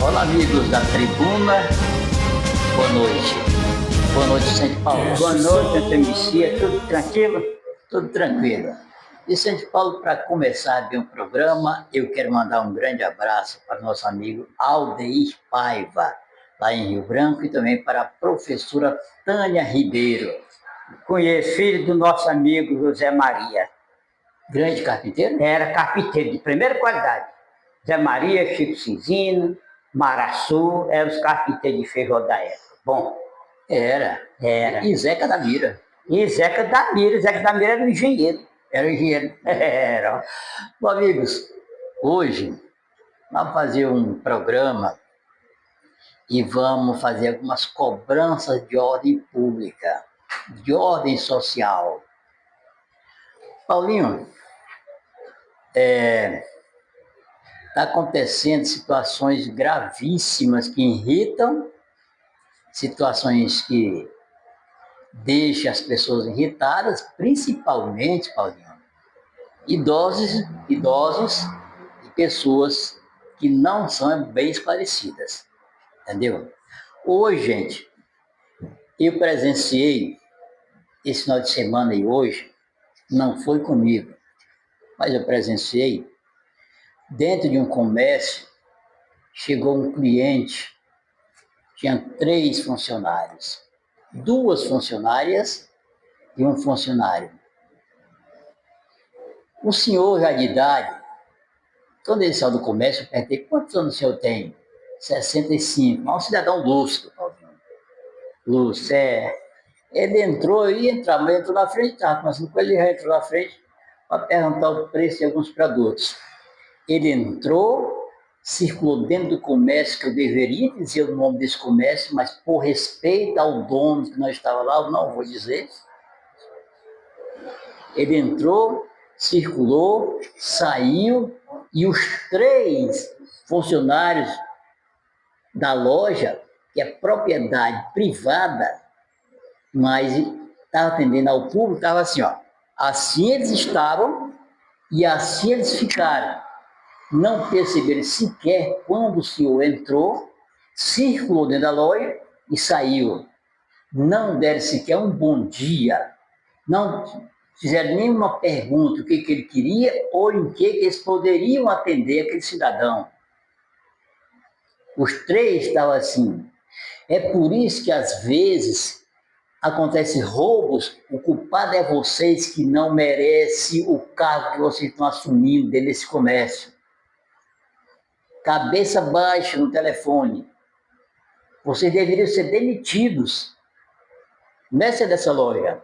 Olá, amigos da tribuna. Boa noite. Boa noite, Vicente Paulo. Boa noite, Antemicia. Tudo tranquilo? Tudo tranquilo. Vicente Paulo, para começar bem o programa, eu quero mandar um grande abraço para o nosso amigo Aldeir Paiva, lá em Rio Branco, e também para a professora Tânia Ribeiro. Conheço, filho do nosso amigo José Maria. Grande carpinteiro? Era carpinteiro de primeira qualidade. Zé Maria, Chico Cinzino, Maraçu, eram os carpinteiros de feijão da época. Bom, Era. E Zeca da Mira. E Zeca da Mira era um engenheiro. Era engenheiro. Era. Bom, amigos, hoje vamos fazer um programa e vamos fazer algumas cobranças de ordem pública, de ordem social. Paulinho, está acontecendo situações gravíssimas que irritam, situações que deixam as pessoas irritadas, principalmente, Paulinho, idosos e pessoas que não são bem esclarecidas, entendeu? Hoje, gente, eu presenciei esse final de semana e hoje, não foi comigo, mas eu presenciei, dentro de um comércio, chegou um cliente, tinha 3 funcionários, 2 funcionárias e um funcionário. O senhor já de idade, quando ele saiu do comércio, eu perguntei, quantos anos o senhor tem? 65, mas um cidadão lúcido, lúcido, Ele entrou, ia entrar, mas entrou na frente, mas depois ele já entrou na frente para perguntar o preço de alguns produtos. Ele entrou, circulou dentro do comércio, que eu deveria dizer o nome desse comércio, mas por respeito ao dono que não estava lá, eu não vou dizer. Ele entrou, circulou, saiu, e os 3 funcionários da loja, que é propriedade privada, mas estava atendendo ao público, estava assim, ó. Assim eles estavam e assim eles ficaram. Não perceberam sequer quando o senhor entrou, circulou dentro da loja e saiu. Não deram sequer um bom dia, não fizeram nenhuma pergunta o que ele queria ou em que eles poderiam atender aquele cidadão. Os 3 estavam assim. É por isso que às vezes acontecem roubos, o culpado é vocês que não merecem o cargo que vocês estão assumindo dentro desse comércio. Cabeça baixa no telefone. Vocês deveriam ser demitidos. Nessa dessa loja.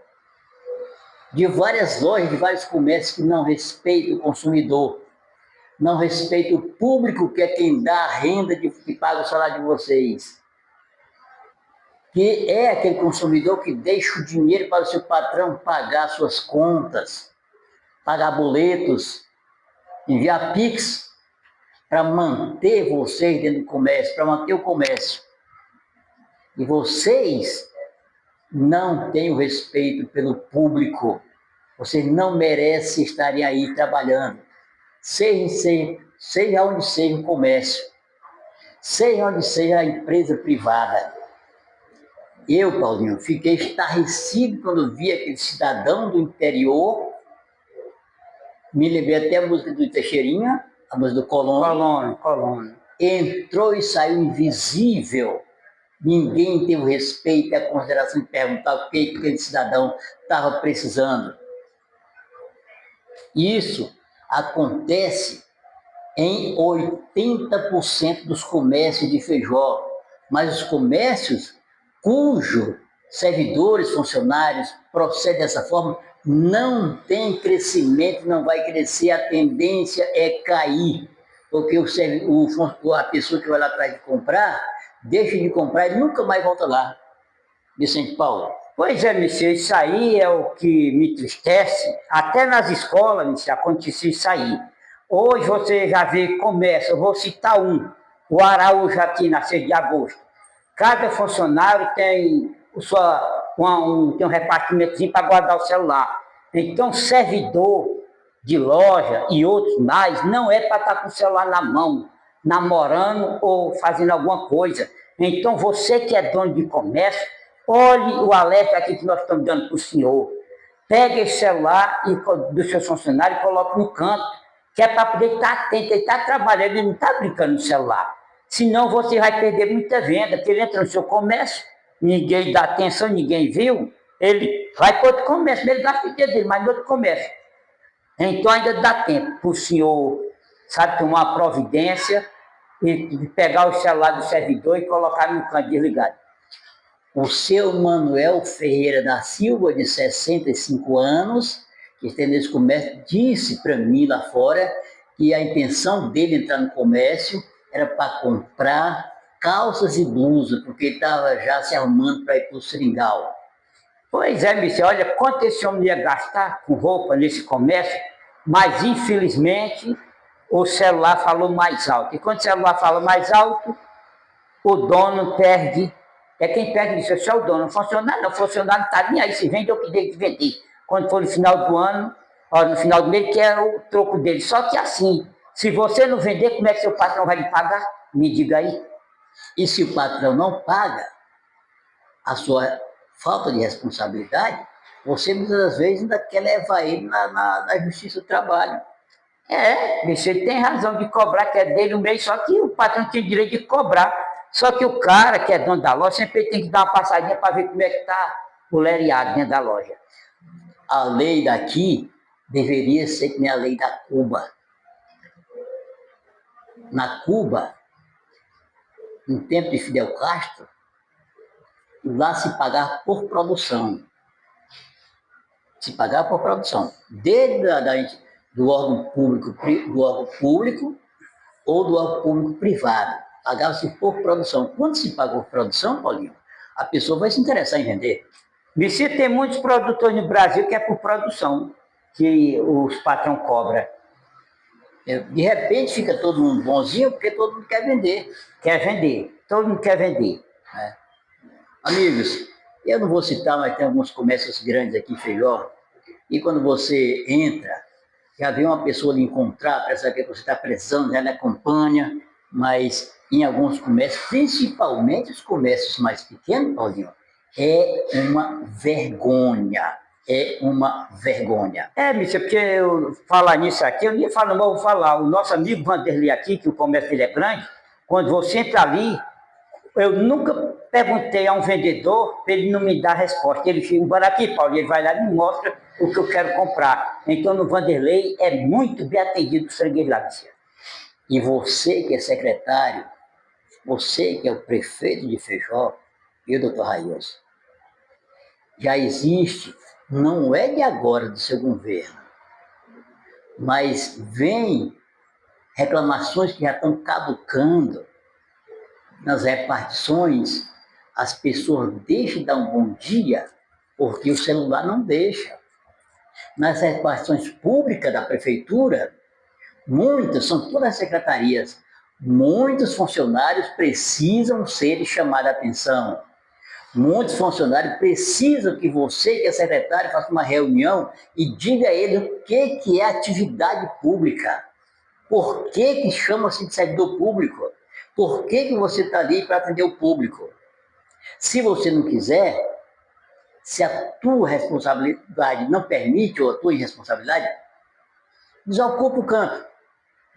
De várias lojas, de vários comércios que não respeitam o consumidor. Não respeitam o público, que é quem dá a renda que paga o salário de vocês. Que é aquele consumidor que deixa o dinheiro para o seu patrão pagar suas contas, pagar boletos, enviar Pix, para manter vocês dentro do comércio, para manter o comércio. E vocês não têm o respeito pelo público. Vocês não merecem estarem aí trabalhando. Seja onde seja o comércio, seja onde seja a empresa privada. Eu, Paulinho, fiquei estarrecido quando vi aquele cidadão do interior. Me lembrei até a música do Teixeirinha, a música do Colono. Entrou e saiu invisível. Ninguém teve o respeito e a consideração de perguntar o que aquele cidadão estava precisando. Isso acontece em 80% dos comércios de Feijó, mas os comércios cujos servidores, funcionários procedem dessa forma, não tem crescimento, não vai crescer, a tendência é cair, porque a pessoa que vai lá atrás de comprar, deixa de comprar e nunca mais volta lá. Vicente Paulo. Pois é, Messias, isso aí é o que me entristece. Até nas escolas, Messias, acontecia isso aí. Hoje você já vê comércio, eu vou citar o Araújo aqui na 6 de agosto. Cada funcionário tem tem um repartimentozinho para guardar o celular. Então, servidor de loja e outros mais, não é para estar com o celular na mão. namorando ou fazendo alguma coisa. Então, você que é dono de comércio, olhe o alerta aqui que nós estamos dando para o senhor. Pegue esse celular dos seus funcionários e coloque no canto, que é para poder estar atento, ele está trabalhando, ele não está brincando no celular. Senão você vai perder muita venda, porque ele entra no seu comércio, ninguém dá atenção, ninguém viu, ele vai para outro comércio, ele gasta o dinheiro dele, mas no outro comércio. Então ainda dá tempo para o senhor, sabe, tomar uma providência e pegar o celular do servidor e colocar no canto desligado. O seu Manuel Ferreira da Silva, de 65 anos, que tem nesse comércio, disse para mim lá fora que a intenção dele entrar no comércio era para comprar calças e blusas, porque ele estava já se arrumando para ir para o seringal. Pois é, Michel, olha quanto esse homem ia gastar com roupa nesse comércio, mas infelizmente o celular falou mais alto. E quando o celular fala mais alto, o dono perde. É quem perde isso, é só o dono. O funcionário não está nem aí, se vende ou que tem que vender. Quando for no final do ano, ó, no final do mês, que é o troco dele. Só que assim, se você não vender, como é que seu patrão vai lhe pagar? Me diga aí. E se o patrão não paga a sua falta de responsabilidade, você muitas das vezes ainda quer levar ele na justiça do trabalho. Bicho, ele tem razão de cobrar, que é dele o mês, só que o patrão tem direito de cobrar. Só que o cara que é dono da loja sempre tem que dar uma passadinha para ver como é que está o lereado dentro da loja. A lei daqui deveria ser que nem a lei da Cuba. Na Cuba, no tempo de Fidel Castro, lá se pagava por produção. Se pagava por produção. Desde do órgão público ou do órgão público privado. Pagava-se por produção. Quando se pagou por produção, Paulinho, a pessoa vai se interessar em vender. Você tem muitos produtores no Brasil que é por produção, que os patrão cobram. De repente fica todo mundo bonzinho, porque todo mundo quer vender. Quer vender, todo mundo quer vender. Amigos, eu não vou citar, mas tem alguns comércios grandes aqui em Feijó, e quando você entra, já vem uma pessoa lhe encontrar para saber que você está precisando, já lhe acompanha, mas em alguns comércios, principalmente os comércios mais pequenos, Paulinho, é uma vergonha. É uma vergonha. Mister, porque eu falar nisso aqui, eu nem falo, mas eu vou falar. O nosso amigo Vanderlei aqui, que o comércio dele é grande, quando você entra ali, eu nunca perguntei a um vendedor para ele não me dar resposta. Ele chega, embora aqui, Paulo, ele vai lá e me mostra o que eu quero comprar. Então, no Vanderlei é muito bem atendido o freguês lá, Mister. E você que é secretário, você que é o prefeito de Feijó, e o doutor Railson, já existe, não é de agora do seu governo, mas vem reclamações que já estão caducando nas repartições, as pessoas deixam de dar um bom dia porque o celular não deixa. Nas repartições públicas da prefeitura, muitas, são todas as secretarias, muitos funcionários precisam ser chamados a atenção. Muitos funcionários precisam que você, que é secretário, faça uma reunião e diga a ele o que é atividade pública. Por que chama-se de servidor público? Por que você está ali para atender o público? Se você não quiser, se a tua responsabilidade não permite, ou a tua irresponsabilidade, desocupa o canto.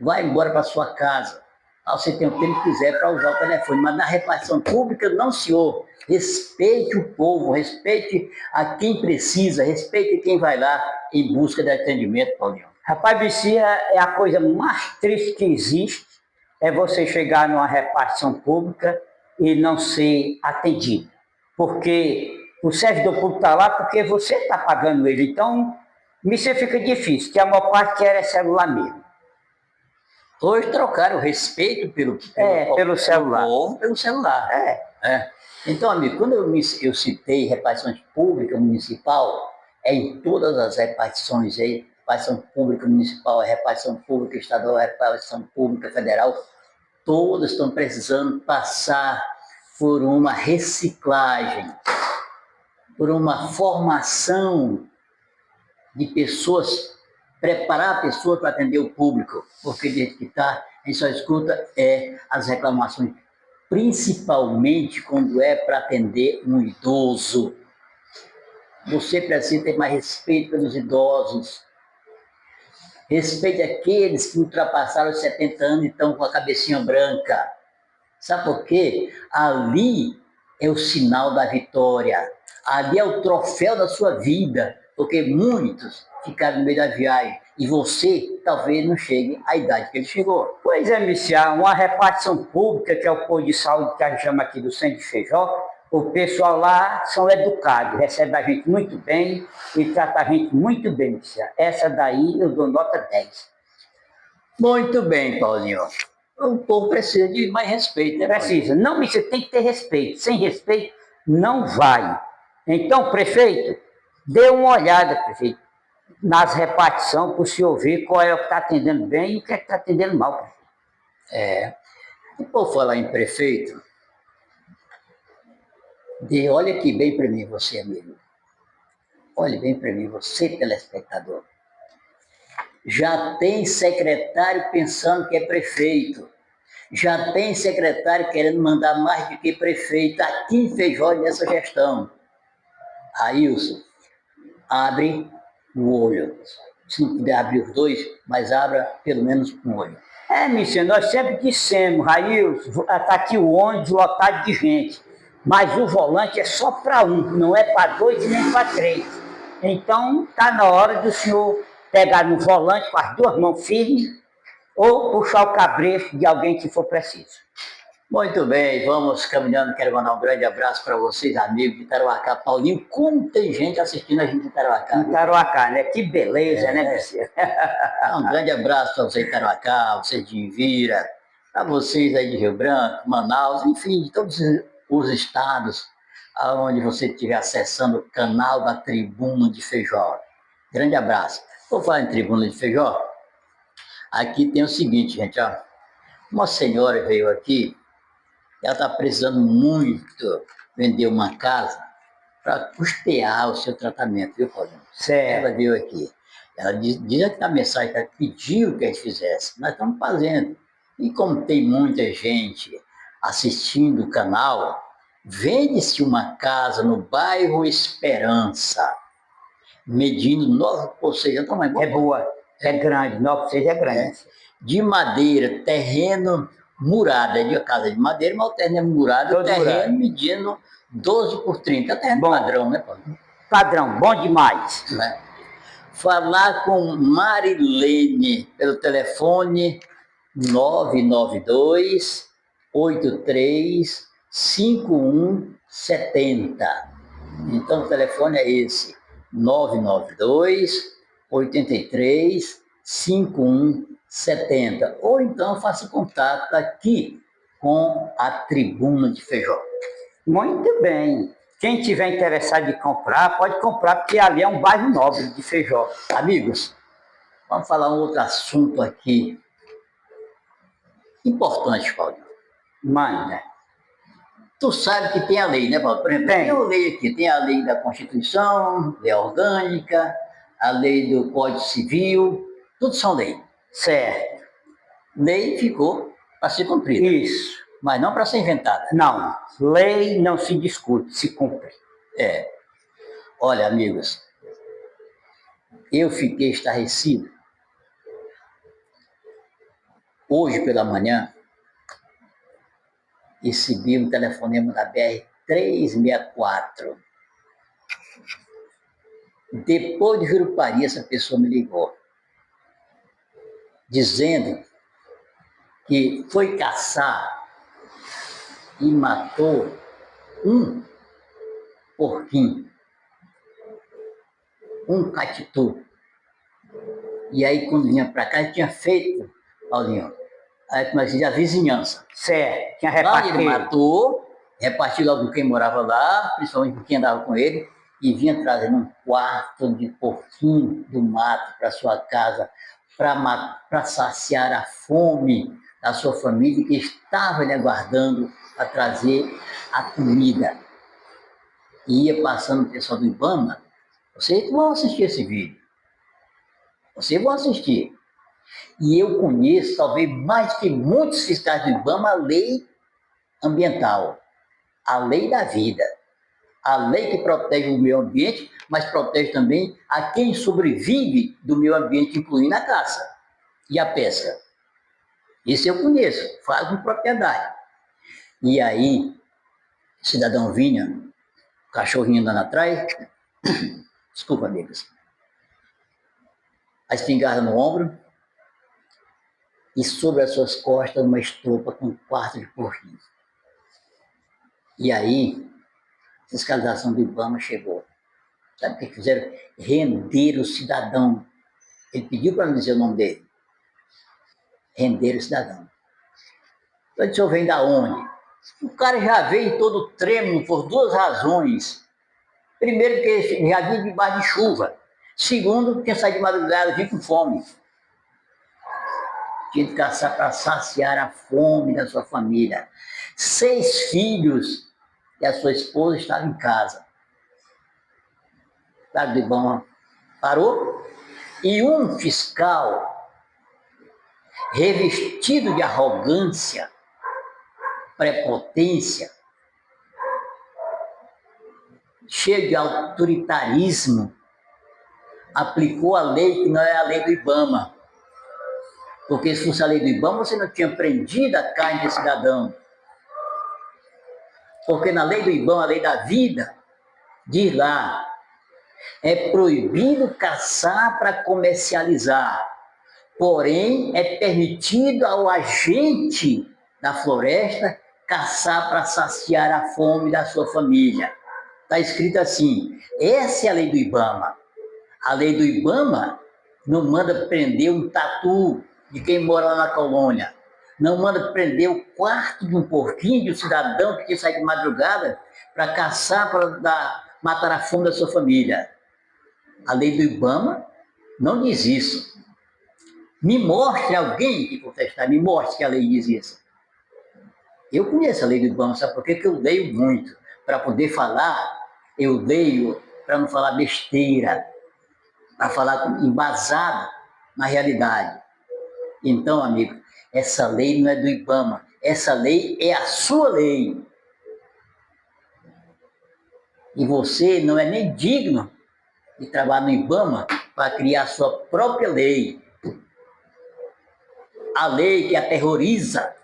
Vai embora para sua casa. Você tem o tempo que quiser para usar o telefone. Mas na repartição pública, não, senhor. Respeite o povo, respeite a quem precisa, respeite quem vai lá em busca de atendimento, Paulinho. Rapaz, Bicia, é a coisa mais triste que existe, é você chegar numa repartição pública e não ser atendido. Porque o servidor público está lá porque você está pagando ele. Então, isso fica difícil, que a maior parte quer é celular mesmo. Hoje trocaram o respeito pelo celular. Pelo celular. Então, amigo, quando eu citei repartições públicas municipal, é em todas as repartições aí, repartição pública municipal, repartição pública estadual, repartição pública federal, todas estão precisando passar por uma reciclagem, por uma formação de pessoas preparar a pessoa para atender o público, porque do jeito que está, a gente só escuta as reclamações, principalmente quando é para atender um idoso. Você precisa ter mais respeito pelos idosos. Respeite aqueles que ultrapassaram os 70 anos e estão com a cabecinha branca. Sabe por quê? Ali é o sinal da vitória. Ali é o troféu da sua vida. Porque muitos ficaram no meio da viagem. E você talvez não chegue à idade que ele chegou. Pois é, Messias, uma repartição pública, que é o posto de saúde que a gente chama aqui do Centro de Feijó, o pessoal lá são educados, recebe a gente muito bem e trata a gente muito bem, Messias. Essa daí eu dou nota 10. Muito bem, Paulinho. O povo precisa de mais respeito, né, Paulinho? Precisa. Não, Messias, tem que ter respeito. Sem respeito, não vai. Então, prefeito, dê uma olhada, prefeito, nas repartições, para o senhor ver qual é o que está atendendo bem e o que é que está atendendo mal, prefeito. E por falar em prefeito, olha aqui bem para mim, você, amigo. Olhe bem para mim, você, telespectador. Já tem secretário pensando que é prefeito. Já tem secretário querendo mandar mais do que prefeito aqui em Feijó nessa gestão. Ailson, abre o olho. Se não puder abrir os dois, mas abra pelo menos um olho. Messias, nós sempre dissemos, Railson, está aqui o ônibus lotado de gente, mas o volante é só para um, não é para dois e nem para três. Então, está na hora do senhor pegar no volante com as duas mãos firmes ou puxar o cabresto de alguém que for preciso. Muito bem, vamos caminhando. Quero mandar um grande abraço para vocês, amigos de Tarauacá. Paulinho, como tem gente assistindo a gente de Tarauacá. Em Tarauacá, né? Que beleza, né, Messias? Um grande abraço para vocês de Tarauacá, vocês de Invira, para vocês aí de Rio Branco, Manaus, enfim, de todos os estados onde você estiver acessando o canal da Tribuna de Feijó. Grande abraço. Vou falar em Tribuna de Feijó. Aqui tem o seguinte, gente, ó. Uma senhora veio aqui, ela está precisando muito vender uma casa para custear o seu tratamento, viu, Paulinho? Certo. Ela veio aqui. Ela diz aqui na mensagem que ela pediu que a gente fizesse. Nós estamos fazendo. E como tem muita gente assistindo o canal, vende-se uma casa no bairro Esperança, medindo 9x6. É boa, é grande, 9x6 é grande. De madeira, terreno murado, é de casa de madeira, mas o terreno é murado, o terreno medindo 12x30. É terreno padrão, né, Paulo? Padrão, bom demais. Falar com Marilene pelo telefone 992 83 5170. Então o telefone é esse, 992 83 5170. Ou então faça contato aqui com a Tribuna de Feijó. Muito bem. Quem tiver interessado em comprar, pode comprar, porque ali é um bairro nobre de Feijó. Amigos, vamos falar um outro assunto aqui. Importante, Paulo. Mãe, né? Tu sabe que tem a lei, né, Paulo? Por exemplo, tem a lei aqui, tem a lei da Constituição, lei orgânica, a lei do Código Civil, tudo são lei. Certo. Lei ficou para ser cumprida. Isso. Mas não para ser inventada. Não, lei não se discute, se cumpre. Olha, amigos, eu fiquei estarrecido. Hoje pela manhã, recebi um telefonema da BR-364. Depois de Jurupari, essa pessoa me ligou, dizendo que foi caçar e matou um porquinho, um catitu. E aí, quando vinha para cá, ele tinha feito, Paulinho, aí comecei a vizinhança. Certo, tinha repartido. Ele matou, repartiu logo com quem morava lá, principalmente com quem andava com ele, e vinha trazendo um quarto de porquinho do mato para sua casa, para saciar a fome da sua família, que estava lhe aguardando para trazer a comida. E ia passando o pessoal do Ibama, vocês vão assistir esse vídeo. Vocês vão assistir. E eu conheço, talvez mais que muitos fiscais do IBAMA, a lei ambiental, a lei da vida, a lei que protege o meio ambiente, mas protege também a quem sobrevive do meio ambiente, incluindo a caça e a pesca. Isso eu conheço, falo com propriedade. E aí, o cidadão vinha, o cachorrinho andando atrás, desculpa, amigos, a espingarda no ombro e sobre as suas costas uma estopa com um quarto de porquinho. E aí, a fiscalização do IBAMA chegou. Sabe o que fizeram? Render o cidadão. Ele pediu para não dizer o nome dele. Render o cidadão. Então, o senhor vem da onde? O cara já veio todo trêmulo por duas razões. Primeiro, que ele já vinha debaixo de chuva. Segundo, tinha saído de madrugada, vinha com fome. Tinha de caçar para saciar a fome da sua família. 6 filhos e a sua esposa estavam em casa. O cara do IBAMA parou e um fiscal revestido de arrogância, prepotência, cheio de autoritarismo, aplicou a lei que não é a lei do IBAMA. Porque se fosse a lei do IBAMA, você não tinha prendido a carne de cidadão. Porque na lei do IBAMA, a lei da vida, diz lá, é proibido caçar para comercializar, porém é permitido ao agente da floresta caçar para saciar a fome da sua família. Está escrito assim, essa é a lei do IBAMA. A lei do IBAMA não manda prender um tatu de quem mora lá na colônia. Não manda prender o quarto de um porquinho, de um cidadão que tinha saído de madrugada para caçar, para matar a fome da sua família. A lei do IBAMA não diz isso. Me mostre alguém que contestar, me mostre que a lei diz isso. Eu conheço a lei do IBAMA, sabe por quê? Porque eu leio muito. Para poder falar, eu leio para não falar besteira, para falar embasado na realidade. Então, amigo, essa lei não é do IBAMA, essa lei é a sua lei. E você não é nem digno de trabalhar no IBAMA para criar a sua própria lei. A lei que aterroriza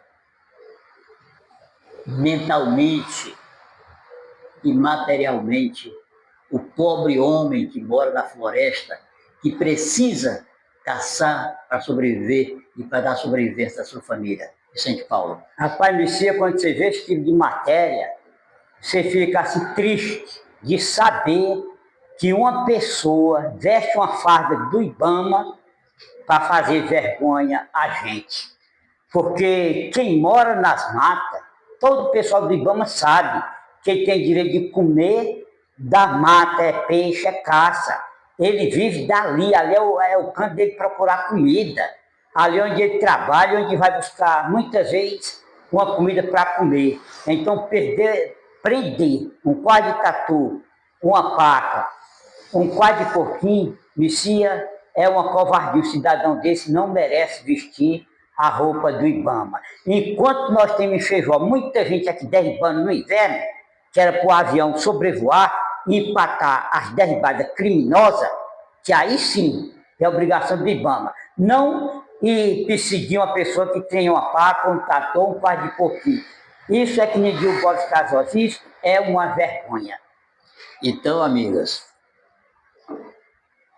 mentalmente e materialmente o pobre homem que mora na floresta, que precisa caçar para sobreviver e para dar sobrevivência à sua família. Vicente Paulo. Rapaz, Messias, quando você vê esse tipo de matéria, você fica assim triste de saber que uma pessoa veste uma farda do IBAMA para fazer vergonha a gente. Porque quem mora nas matas, todo o pessoal do IBAMA sabe que ele tem direito de comer da mata, é peixe, é caça. Ele vive dali, ali é o canto dele procurar comida. Ali onde ele trabalha, onde vai buscar, muitas vezes, uma comida para comer. Então, prender um quadro de tatu, uma paca, um quadro de porquinho, Messias, é uma covardia. O cidadão desse não merece vestir a roupa do IBAMA. Enquanto nós temos em Feijó muita gente aqui derribando no inverno, que era para o avião sobrevoar e empatar as derribadas criminosas, que aí sim é obrigação do IBAMA. Não e perseguir uma pessoa que tem uma faca, um tatu, um par de porquinho. Isso é que nem diz o Boris Casós, isso é uma vergonha. Então, amigas,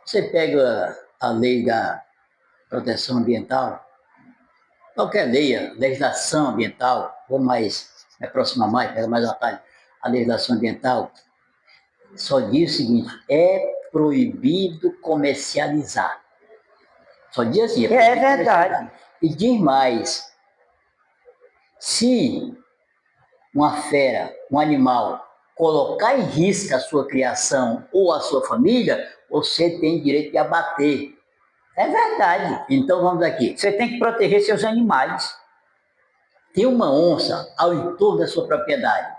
você pega a lei da proteção ambiental, qualquer lei, a legislação ambiental, vou mais me aproximar mais, pega mais um atalho, a legislação ambiental só diz o seguinte, é proibido comercializar. Só diz assim. É verdade. E diz mais, se uma fera, um animal, colocar em risco a sua criação ou a sua família, você tem direito de abater. É verdade. Então vamos aqui. Você tem que proteger seus animais. Tem uma onça ao entorno da sua propriedade.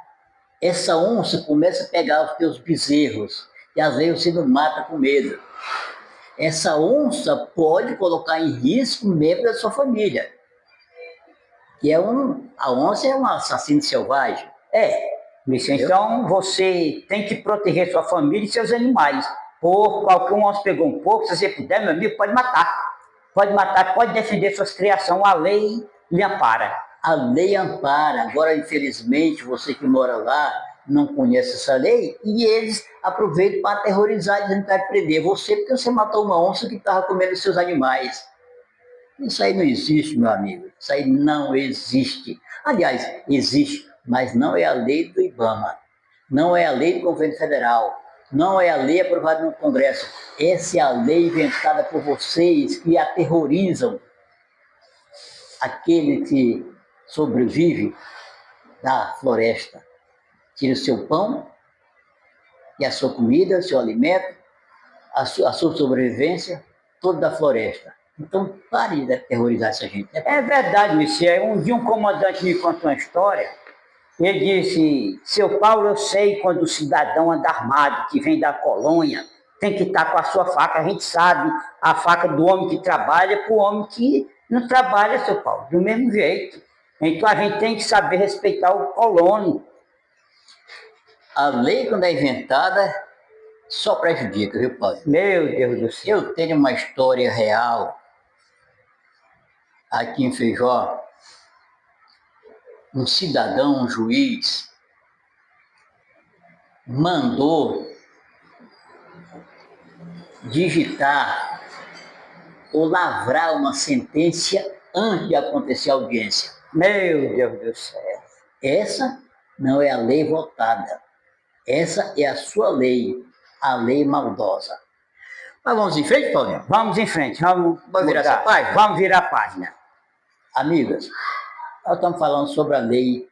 Essa onça começa a pegar os teus bezerros e às vezes você não mata com medo. essa onça pode colocar em risco um membro da sua família. A onça é um assassino selvagem. Então você tem que proteger sua família e seus animais. Por qualquer um onça pegou um porco, se você puder, meu amigo, pode matar. Pode matar, pode defender suas criações, a lei lhe ampara. A lei ampara. Agora, infelizmente, você que mora lá não conhece essa lei e eles aproveitam para aterrorizar, dizendo que vai prender você porque você matou uma onça que estava comendo seus animais. Isso aí não existe, meu amigo. Isso aí não existe. Aliás, existe, mas não é a lei do IBAMA. Não é a lei do governo federal. Não é a lei aprovada no Congresso. Essa é a lei inventada por vocês que aterrorizam aquele que sobrevive da floresta. Tira o seu pão e a sua comida, o seu alimento, a sua sobrevivência, toda da floresta. Então, pare de aterrorizar essa gente. É verdade, Messias. Um dia um comandante me contou uma história. Ele disse, seu Paulo, eu sei quando o cidadão anda armado, que vem da colônia, tem que estar com a sua faca. A gente sabe, a faca do homem que trabalha para o homem que não trabalha, seu Paulo, do mesmo jeito. Então a gente tem que saber respeitar o colono. A lei, quando é inventada, só prejudica, viu, Paulo? Meu Deus do céu. Eu tenho uma história real aqui em Feijó. Um cidadão, um juiz, mandou digitar ou lavrar uma sentença antes de acontecer a audiência. Meu Deus do céu. Essa não é a lei votada. Essa é a sua lei, a lei maldosa. Mas vamos em frente, Paulinho? Vamos em frente, vamos virar essa página? Vamos virar a página. Amigas, nós estamos falando sobre a lei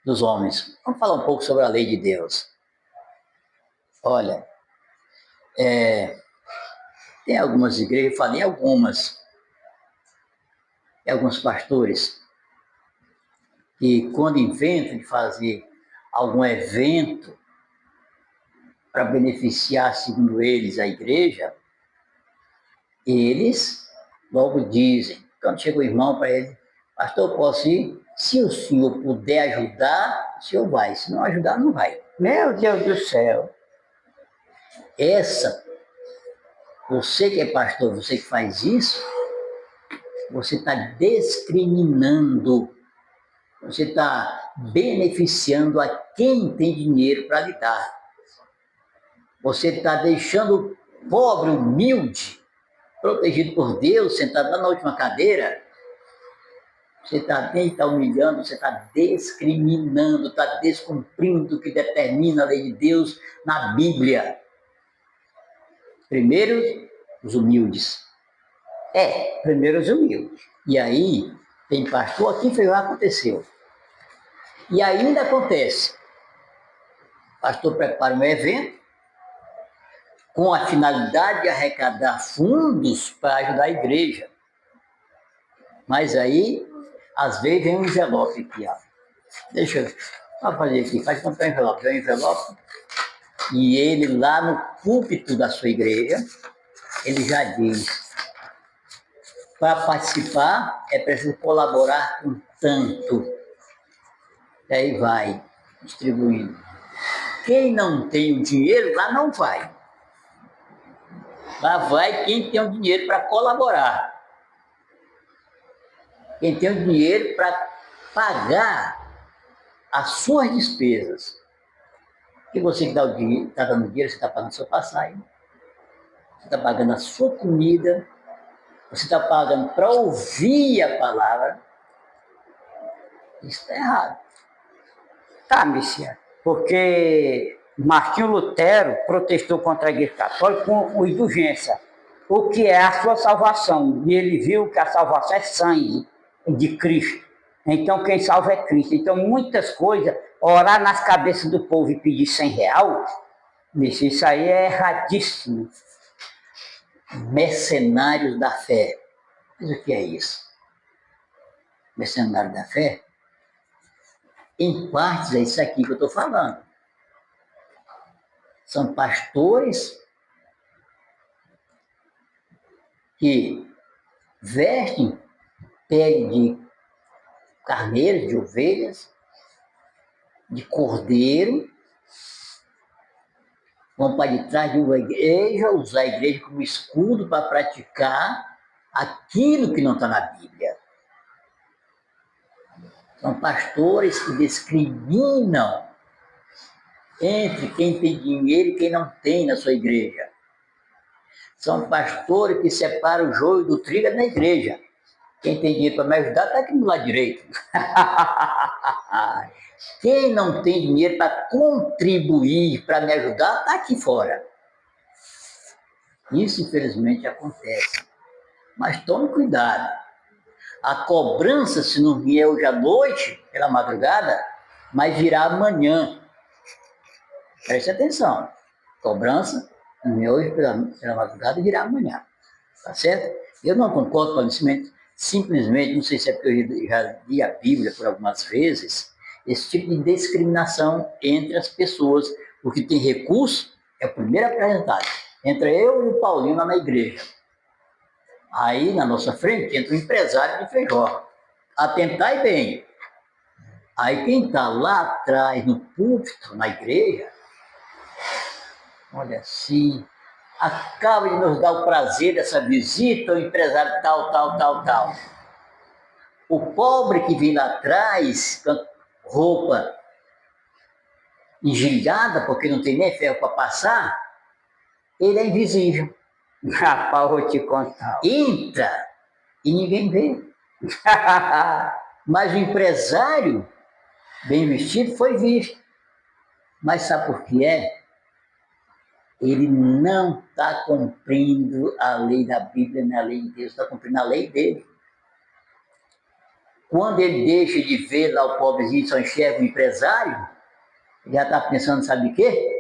dos homens. Vamos falar um pouco sobre a lei de Deus. Olha, tem algumas igrejas, eu falei algumas, tem alguns pastores que quando inventam de fazer algum evento para beneficiar, segundo eles, a igreja, eles logo dizem, quando chega o irmão para ele, pastor, posso ir? Se o senhor puder ajudar, o senhor vai, se não ajudar, não vai. Meu Deus do céu. Você que é pastor, você que faz isso, você está discriminando, você está beneficiando a quem tem dinheiro para lhe dar. Você está deixando o pobre, humilde, protegido por Deus, sentado lá na última cadeira. Você está humilhando, você está discriminando, está descumprindo o que determina a lei de Deus na Bíblia. Primeiro, os humildes. Primeiro os humildes. E aí, tem pastor, aqui foi lá, aconteceu. E ainda acontece. O pastor prepara um evento com a finalidade de arrecadar fundos para ajudar a igreja. Mas aí, às vezes, vem um envelope aqui, ó. Deixa eu fazer aqui, faz comprar um envelope. Vem um envelope e ele lá no púlpito da sua igreja, ele já diz, para participar é preciso colaborar com tanto. E aí vai distribuindo. Quem não tem o dinheiro, lá não vai. Lá vai quem tem o dinheiro para colaborar. Quem tem o dinheiro para pagar as suas despesas. E você que dá o dinheiro, está dando dinheiro, você está pagando a sua passagem, você está pagando a sua comida, você está pagando para ouvir a palavra. Isso está errado. Tá, Messias. Porque Martinho Lutero protestou contra a Igreja Católica com indulgência. O que é a sua salvação? E ele viu que a salvação é sangue de Cristo. Então quem salva é Cristo. Então muitas coisas, orar nas cabeças do povo e pedir R$100, isso aí é erradíssimo. Mercenários da fé. Mas o que é isso? Mercenário da fé? Em partes é isso aqui que eu estou falando. São pastores que vestem pele de carneiros, de ovelhas, de cordeiro, vão para detrás de uma igreja, usar a igreja como escudo para praticar aquilo que não está na Bíblia. São pastores que discriminam entre quem tem dinheiro e quem não tem na sua igreja. São pastores que separam o joio do trigo na igreja. Quem tem dinheiro para me ajudar está aqui no lado direito. Quem não tem dinheiro para contribuir, para me ajudar, está aqui fora. Isso, infelizmente, acontece. Mas tome cuidado. A cobrança, se não vier hoje à noite, pela madrugada, mas virá amanhã. Preste atenção. Cobrança, não vier hoje pela madrugada, virá amanhã. Tá certo? Eu não concordo com o conhecimento. Simplesmente, não sei se é porque eu já li a Bíblia por algumas vezes, esse tipo de discriminação entre as pessoas, porque tem recurso, é o primeiro apresentado. Entra eu e o Paulinho lá na igreja. Aí, na nossa frente, entra o empresário de feijó. Atentai bem. Aí, quem está lá atrás, no púlpito, na igreja, olha assim, acaba de nos dar o prazer dessa visita, o empresário tal. O pobre que vem lá atrás, com roupa engilhada, porque não tem nem ferro para passar, ele é invisível. Rapaz, vou te contar. Entra e ninguém vê. Mas o empresário, bem vestido, foi visto. Mas sabe por que é? Ele não está cumprindo a lei da Bíblia, nem a lei de Deus, está cumprindo a lei dele. Quando ele deixa de ver lá o pobrezinho, só enxerga o empresário, ele já está pensando, sabe o quê?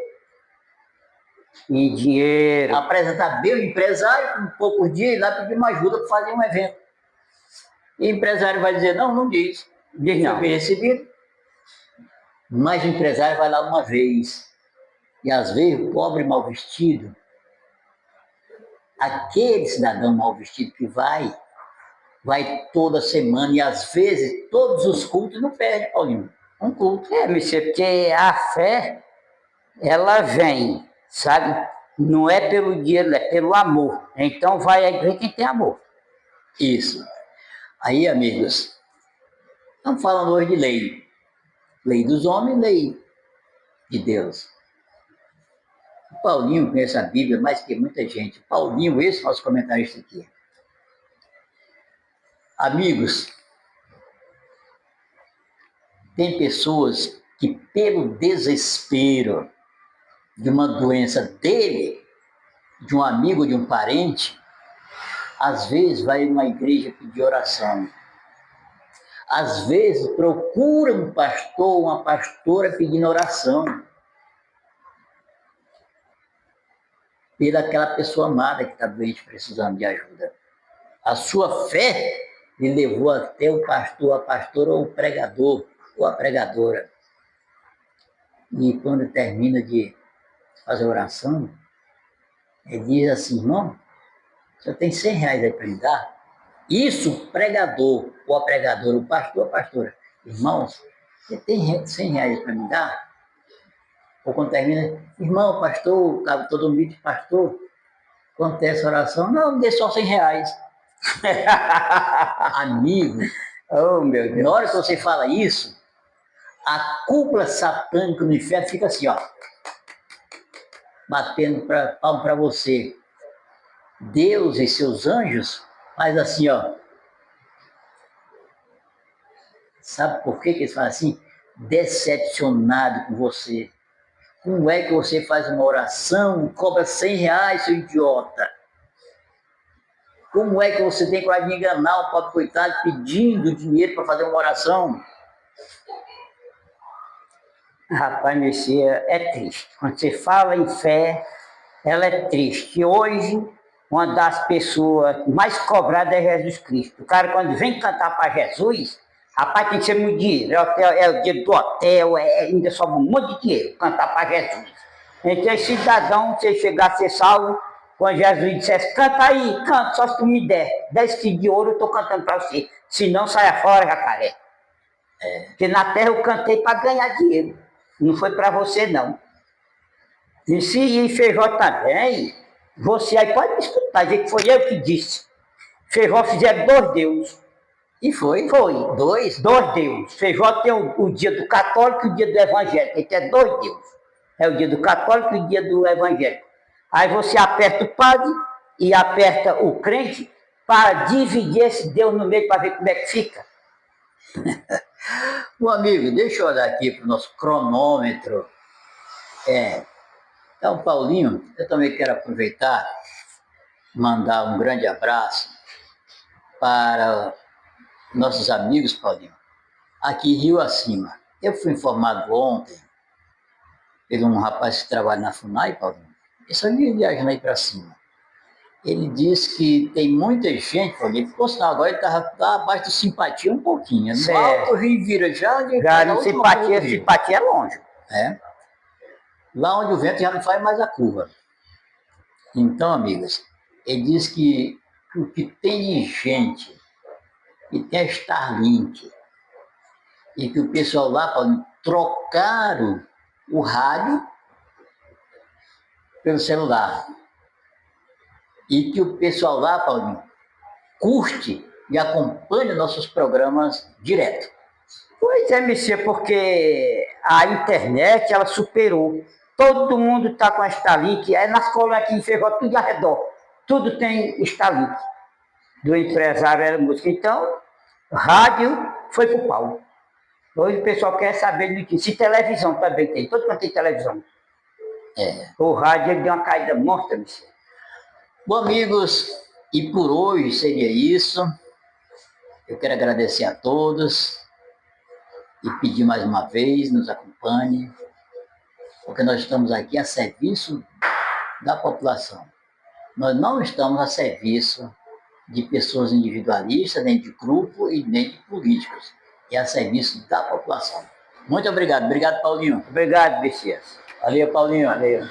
E dinheiro. Apresentar bem o empresário, com poucos dias, lá pedir uma ajuda para fazer um evento. E o empresário vai dizer, não diz. Diz não. Foi bem recebido. Mas o empresário vai lá uma vez. E às vezes o pobre mal vestido, aquele cidadão mal vestido que vai toda semana e às vezes todos os cultos não perde, Paulinho. Um culto. Monsieur, porque a fé, ela vem, sabe? Não é pelo dinheiro, é pelo amor. Então vai à igreja quem tem amor. Isso. Aí, amigos, estamos falando hoje de lei. Lei dos homens, lei de Deus. O Paulinho conhece a Bíblia mais que muita gente. Paulinho, esse nosso comentarista aqui. Amigos, tem pessoas que pelo desespero de uma doença dele, de um amigo, de um parente, às vezes vai em uma igreja pedir oração. Às vezes procura um pastor, uma pastora pedindo oração pelaquela pessoa amada que está doente, precisando de ajuda. A sua fé lhe levou até o pastor, a pastora ou o pregador, ou a pregadora. E quando termina de fazer oração, ele diz assim, irmão, você tem R$100 aí para me dar? Isso, o pregador, ou a pregadora, o pastor, ou a pastora. Irmãos, você tem R$100 para me dar? Ou quando termina, irmão, pastor, todo mundo diz, pastor, acontece a oração, não, me dê só R$100. Amigo, Oh, meu Deus. na hora que você fala isso, a cúpula satânica no inferno fica assim, ó, batendo palmo para você. Deus e seus anjos faz assim, ó. Sabe por que eles fazem assim? Decepcionado com você. Como é que você faz uma oração e cobra R$100, seu idiota? Como é que você tem coragem de enganar o pobre coitado pedindo dinheiro para fazer uma oração? Rapaz, Messias, é triste. Quando você fala em fé, ela é triste. E hoje, uma das pessoas mais cobradas é Jesus Cristo. O cara, quando vem cantar para Jesus, rapaz, tem que ser muito dinheiro. É o dinheiro do hotel, ainda sobra um monte de dinheiro cantar para Jesus. Então, esse cidadão, se ele chegar a ser salvo, Quando Jesus dissesse, canta aí, canta, só se tu me der 10 quilos de ouro, eu estou cantando para você. Se não, saia fora, jacaré. Porque na terra eu cantei para ganhar dinheiro. Não foi para você, não. E se Feijó também, você aí pode me escutar, dizer que foi eu que disse. Feijó fizeram 2 deuses. E foi? Foi. 2? 2 deuses. Feijó tem o dia do católico e o dia do evangélico. Ele tem 2 deuses. É o dia do católico e o dia do evangélico. Aí você aperta o padre e aperta o crente para dividir esse Deus no meio para ver como é que fica. Meu amigo, deixa eu olhar aqui para o nosso cronômetro. Então, Paulinho, eu também quero aproveitar e mandar um grande abraço para nossos amigos, Paulinho, aqui Rio Acima. Eu fui informado ontem por um rapaz que trabalha na FUNAI, Paulinho, ele só ia viajando aí para cima. Ele disse que tem muita gente, Paulinho, por sinal, agora ele está abaixo de Simpatia um pouquinho. No Alto Rio Vira já no Simpatia é longe. Lá onde o vento já não faz mais a curva. Então, amigos, ele diz que o que tem de gente que tem a Starlink e que o pessoal lá, Paulinho, trocaram o rádio pelo celular. E que o pessoal lá, Paulinho, curte e acompanha nossos programas direto. Pois é, Messias, porque a internet, ela superou. Todo mundo está com a Starlink, nas colônias aqui em Feijó, tudo ao redor. Tudo tem Starlink, do empresário da música. Então, rádio foi pro pau. Hoje o pessoal quer saber de notícia. E televisão também tem, todo mundo tem televisão. O rádio ele deu uma caída monstra, Messias. Bom, amigos, e por hoje seria isso. Eu quero agradecer a todos e pedir mais uma vez, nos acompanhe, porque nós estamos aqui a serviço da população. Nós não estamos a serviço de pessoas individualistas, nem de grupo e nem de políticos. É a serviço da população. Muito obrigado. Obrigado, Paulinho. Obrigado, Messias. Valeu, Paulinho. Valeu.